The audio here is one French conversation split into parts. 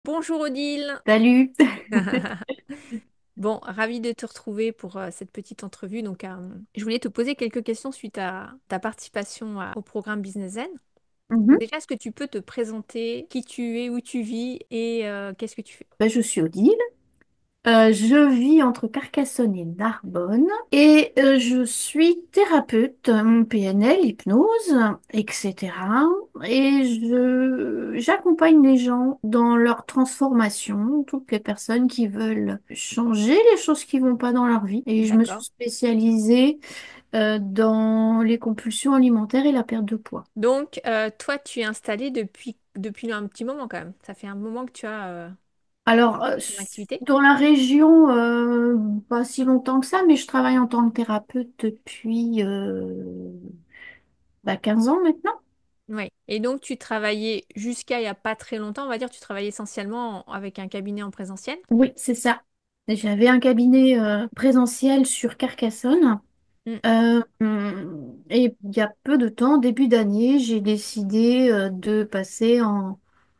Bonjour Odile. Salut. Bon, ravie de te retrouver pour cette petite entrevue. Je voulais te poser quelques questions suite à ta participation au programme Business Zen. Donc Mhm. déjà, est-ce que tu peux te présenter qui tu es, où tu vis et qu'est-ce que tu fais? Ben, je suis Odile. Je vis entre Carcassonne et Narbonne et je suis thérapeute PNL, hypnose, etc. Et j'accompagne les gens dans leur transformation, toutes les personnes qui veulent changer les choses qui vont pas dans leur vie. Et je me suis D'accord. spécialisée dans les compulsions alimentaires et la perte de poids. Toi, tu es installée depuis un petit moment quand même. Ça fait un moment que tu as Alors, ton activité? dans la région, pas si longtemps que ça, mais je travaille en tant que thérapeute depuis 15 ans maintenant. Oui. Et donc, tu travaillais jusqu'à il n'y a pas très longtemps, on va dire, tu travaillais essentiellement avec un cabinet en présentiel? Oui, c'est ça. J'avais un cabinet présentiel sur Carcassonne. Mm, Et il y a peu de temps, début d'année, j'ai décidé de passer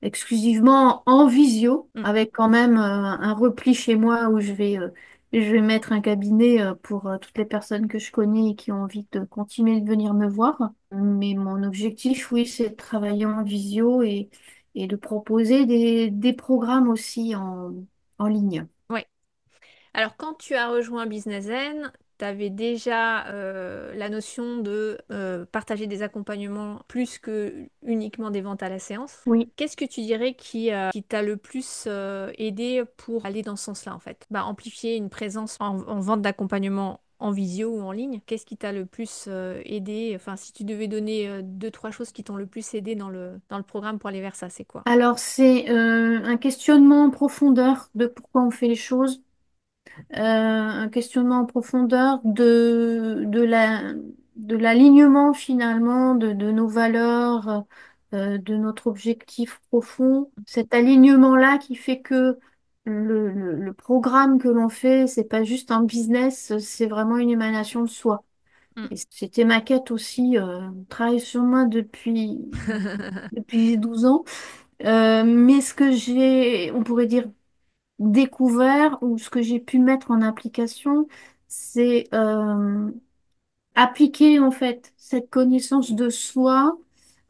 exclusivement en visio, mm. avec quand même un repli chez moi où je vais mettre un cabinet pour toutes les personnes que je connais et qui ont envie de continuer de venir me voir. Mais mon objectif, oui, c'est de travailler en visio et de proposer des programmes aussi en ligne. Ouais. Alors, quand tu as rejoint Business Zen, tu avais déjà la notion de partager des accompagnements plus que uniquement des ventes à la séance. Oui. Qu'est-ce que tu dirais qui t'a le plus aidé pour aller dans ce sens-là, en fait? Bah, amplifier une présence en vente d'accompagnement en visio ou en ligne. Qu'est-ce qui t'a le plus aidé? Enfin, si tu devais donner deux, trois choses qui t'ont le plus aidé dans le programme pour aller vers ça, c'est quoi? Alors, c'est un questionnement en profondeur de pourquoi on fait les choses, un questionnement en profondeur de l'alignement finalement de nos valeurs, de notre objectif profond. Cet alignement-là qui fait que le programme que l'on fait, c'est pas juste un business, c'est vraiment une émanation de soi. Mm. Et c'était ma quête aussi, travail sur moi depuis j'ai 12 ans. Mais ce que on pourrait dire, découvert ou ce que j'ai pu mettre en application, c'est appliquer en fait cette connaissance de soi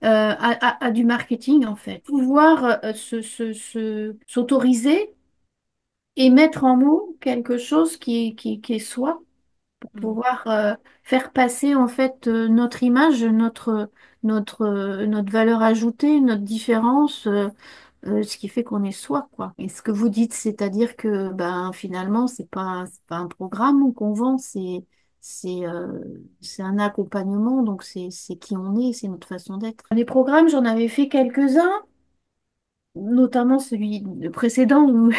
à du marketing en fait. Pouvoir s'autoriser et mettre en mots quelque chose qui est soi pour Mm. pouvoir faire passer en fait notre image, notre valeur ajoutée, notre différence. Ce qui fait qu'on est soi, quoi. Et ce que vous dites, c'est-à-dire que ben finalement, c'est pas un programme qu'on vend, c'est c'est un accompagnement, donc c'est qui on est, c'est notre façon d'être. Les programmes, j'en avais fait quelques-uns, notamment le précédent, où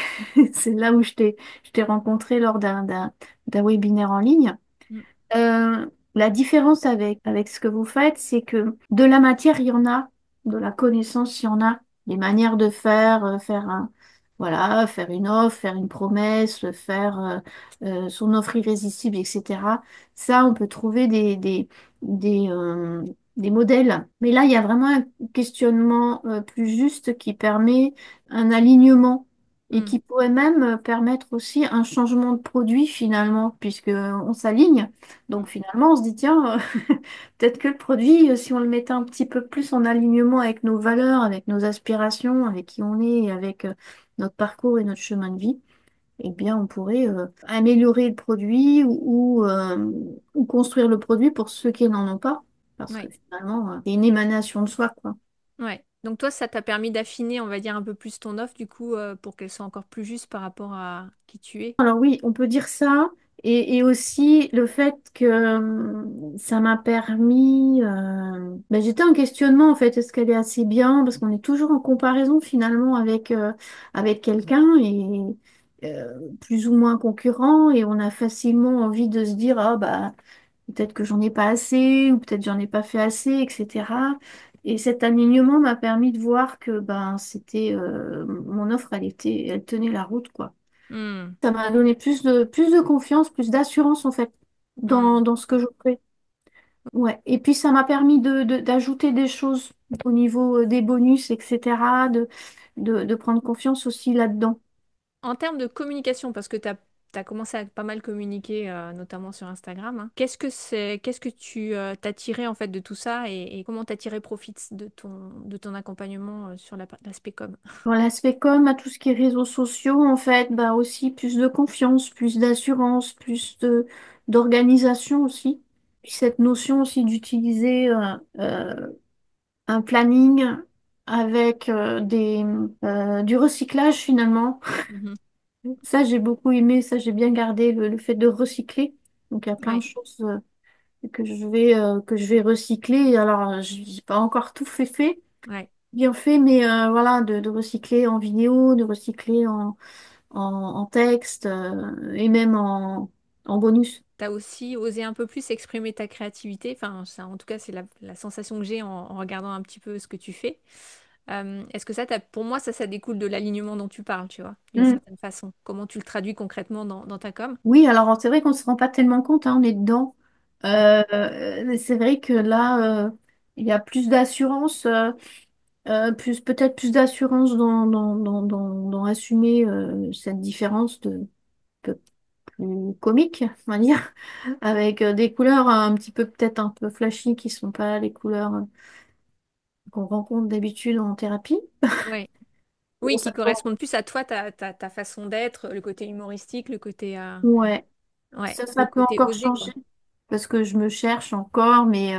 c'est là où je t'ai rencontré lors d'un webinaire en ligne. Mm. La différence avec ce que vous faites, c'est que de la matière, il y en a, de la connaissance, il y en a, des manières de faire, voilà, faire une offre, faire une promesse, faire son offre irrésistible, etc. Ça, on peut trouver des, euh, des modèles. Mais là, il y a vraiment un questionnement plus juste qui permet un alignement et Mm. qui pourrait même permettre aussi un changement de produit finalement, puisque on s'aligne. Donc finalement, on se dit, tiens, peut-être que le produit, si on le mettait un petit peu plus en alignement avec nos valeurs, avec nos aspirations, avec qui on est, et avec notre parcours et notre chemin de vie, eh bien, on pourrait améliorer le produit ou construire le produit pour ceux qui n'en ont pas. Parce que Ouais. finalement, c'est une émanation de soi, quoi. Ouais. Donc toi, ça t'a permis d'affiner, on va dire, un peu plus ton offre, du coup, pour qu'elle soit encore plus juste par rapport à qui tu es. Alors oui, on peut dire ça. Et aussi le fait que ça m'a permis... j'étais en questionnement en fait, est-ce qu'elle est assez bien? Parce qu'on est toujours en comparaison finalement avec quelqu'un et plus ou moins concurrent et on a facilement envie de se dire, ah bah peut-être que j'en ai pas assez ou peut-être j'en ai pas fait assez, etc. Et cet alignement m'a permis de voir que ben c'était mon offre, elle tenait la route, quoi. Hmm. Ça m'a donné plus de confiance, plus d'assurance en fait Hmm. dans ce que je fais. Ouais. Et puis ça m'a permis d'ajouter des choses au niveau des bonus, etc., de prendre confiance aussi là-dedans. En termes de communication, parce que tu as commencé à pas mal communiquer, notamment sur Instagram, hein, qu'est-ce que tu t'as tiré en fait de tout ça et comment t'as tiré profit de ton accompagnement sur l'aspect com? Dans l'aspect com, à tout ce qui est réseaux sociaux, en fait, bah aussi plus de confiance, plus d'assurance, d'organisation aussi. Puis cette notion aussi d'utiliser un planning avec du recyclage finalement. Mhm. Ça, j'ai beaucoup aimé, ça, j'ai bien gardé le fait de recycler. Donc, il y a plein de Ouais, choses que je vais recycler. Alors, je n'ai pas encore tout ouais. bien fait, mais voilà, de recycler en vidéo, de recycler en texte et même en bonus. T'as aussi osé un peu plus exprimer ta créativité. Enfin, ça, en tout cas, c'est la sensation que j'ai en regardant un petit peu ce que tu fais. Est-ce que ça, pour moi, ça découle de l'alignement dont tu parles, tu vois, d'une Mm. certaine façon. Comment tu le traduis concrètement dans ta com? Oui, alors c'est vrai qu'on ne se rend pas tellement compte, hein, on est dedans. Ouais. C'est vrai que là, il y a plus d'assurance. Peut-être plus d'assurance dans assumer cette différence peu plus comique, on va dire, avec des couleurs un petit peu peut-être un peu flashy qui sont pas les couleurs qu'on rencontre d'habitude en thérapie. Ouais. Bon, Oui, ça qui correspondent plus à toi, ta façon d'être, le côté humoristique, le côté, ouais, ouais, ça le peut côté encore osé, quoi. changer parce que je me cherche encore, mais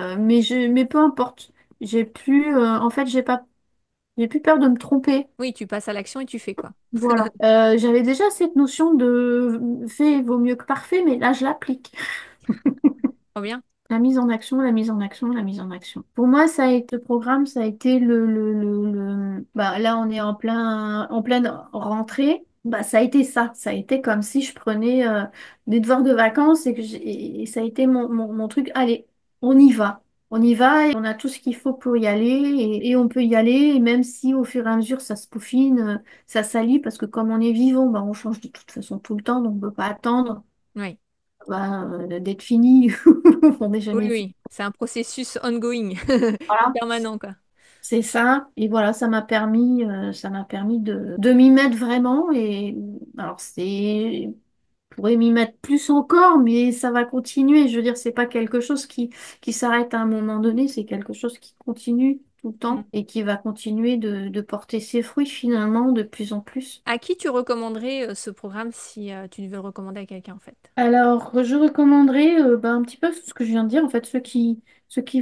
peu importe. En fait, j'ai plus peur de me tromper. Oui, tu passes à l'action et tu fais, quoi. Voilà. J'avais déjà cette notion de fait vaut mieux que parfait, mais là, je l'applique. Trop bien. La mise en action, la mise en action, la mise en action. Pour moi, ça a été le programme, ça a été bah, là, on est en pleine rentrée. Bah, ça a été ça. Ça a été comme si je prenais des devoirs de vacances et ça a été mon truc. Allez, on y va. On y va et on a tout ce qu'il faut pour y aller et on peut y aller. Et même si au fur et à mesure, ça se peaufine, ça salit parce que comme on est vivant, bah, on change de toute façon tout le temps, donc on ne peut pas attendre Oui, bah, d'être fini. On n'est oui, jamais fini. oui. C'est un processus ongoing, Voilà, permanent, quoi. c'est ça. Et voilà, ça m'a permis de m'y mettre vraiment. Et alors, je pourrais m'y mettre plus encore, mais ça va continuer. Je veux dire, c'est pas quelque chose qui s'arrête à un moment donné, c'est quelque chose qui continue tout le Mm. temps et qui va continuer de porter ses fruits finalement de plus en plus. À qui tu recommanderais ce programme si tu devais le recommander à quelqu'un, en fait? Alors, je recommanderais bah, un petit peu ce que je viens de dire, en fait, ceux qui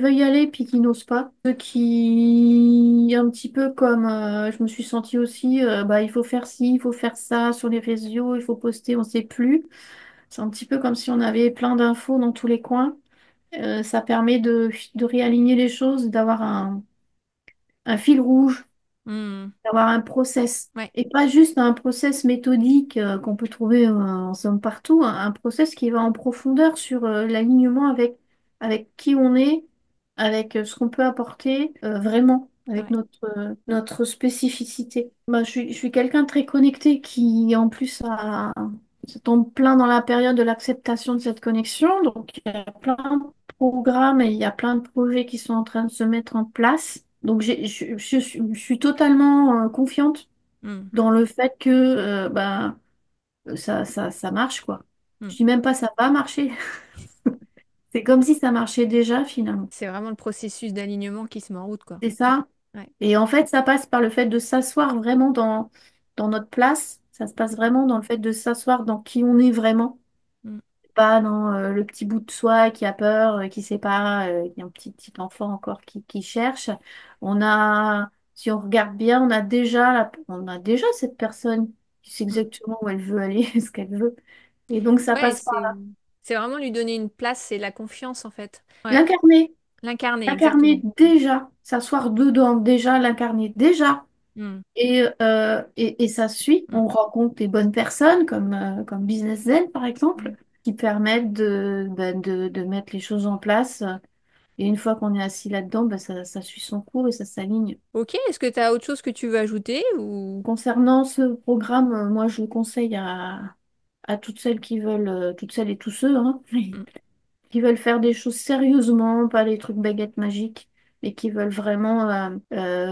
veulent y aller puis qui n'osent pas. Ceux qui, un petit peu comme je me suis sentie aussi, bah, il faut faire ci, il faut faire ça sur les réseaux, il faut poster, on ne sait plus. C'est un petit peu comme si on avait plein d'infos dans tous les coins. Ça permet de réaligner les choses, d'avoir un fil rouge Mm. d'avoir un process. Ouais, Et pas juste un process méthodique qu'on peut trouver en somme partout, un process qui va en profondeur sur l'alignement avec qui on est, avec ce qu'on peut apporter vraiment, avec ouais. notre spécificité. Bah, je suis quelqu'un de très connecté qui en plus se tombe plein dans la période de l'acceptation de cette connexion. Donc il y a plein de programmes et il y a plein de projets qui sont en train de se mettre en place. Donc je suis totalement confiante Mm. dans le fait que bah, ça marche, quoi. Mm. Je dis même pas ça va marcher. C'est comme si ça marchait déjà finalement. C'est vraiment le processus d'alignement qui se met en route, quoi. C'est ça. Ouais. Et en fait, ça passe par le fait de s'asseoir vraiment dans notre place. Ça se passe vraiment dans le fait de s'asseoir dans qui on est vraiment. Mm. Pas dans le petit bout de soi qui a peur, qui sait pas, qui est un petit enfant encore qui cherche. Si on regarde bien, on a déjà cette personne qui sait Mm. exactement où elle veut aller, ce qu'elle veut. Et donc ça Ouais, passe par là. c'est vraiment lui donner une place, c'est la confiance, en fait. Ouais. L'incarner, L'incarner, l'incarner exactement. déjà, s'asseoir dedans déjà, l'incarner déjà. Mm. Et ça suit. Mm. On rencontre des bonnes personnes comme Business Zen, par exemple, Mm. qui permettent de mettre les choses en place. Et une fois qu'on est assis là-dedans, bah, ça suit son cours et ça s'aligne. Ok, est-ce que tu as autre chose que tu veux ajouter ou... Concernant ce programme, moi, je le conseille à toutes celles qui veulent, toutes celles et tous ceux, hein, Mm. qui veulent faire des choses sérieusement, pas les trucs baguettes magiques, mais qui veulent vraiment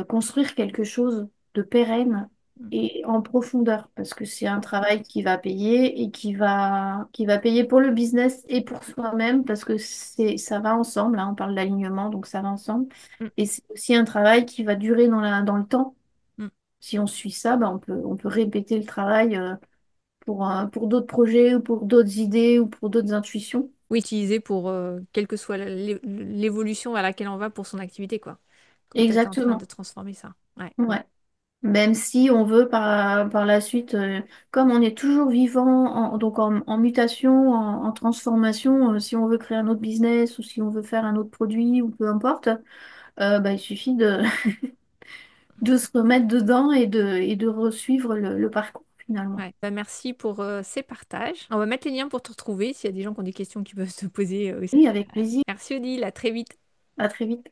construire quelque chose de pérenne Mm. et en profondeur, parce que c'est un travail qui va payer et qui va payer pour le business et pour soi-même, parce que ça va ensemble, hein, on parle d'alignement, donc ça va ensemble. Mm. Et c'est aussi un travail qui va durer dans le temps. Mm. Si on suit ça, bah, on peut répéter le travail pour d'autres projets ou pour d'autres idées ou pour d'autres intuitions. Oui, utiliser pour quelle que soit l'évolution à laquelle on va pour son activité, quoi. Quand toi, tu es en train de Exactement. transformer ça. Ouais. Ouais. Même si on veut par la suite, comme on est toujours vivant, donc en mutation, en transformation, si on veut créer un autre business ou si on veut faire un autre produit ou peu importe, bah, il suffit de se remettre dedans et de resuivre le parcours finalement. Ouais. Bah, merci pour ces partages. On va mettre les liens pour te retrouver s'il y a des gens qui ont des questions qui peuvent se poser aussi. Oui, avec plaisir. Merci Odile, à très vite. À très vite.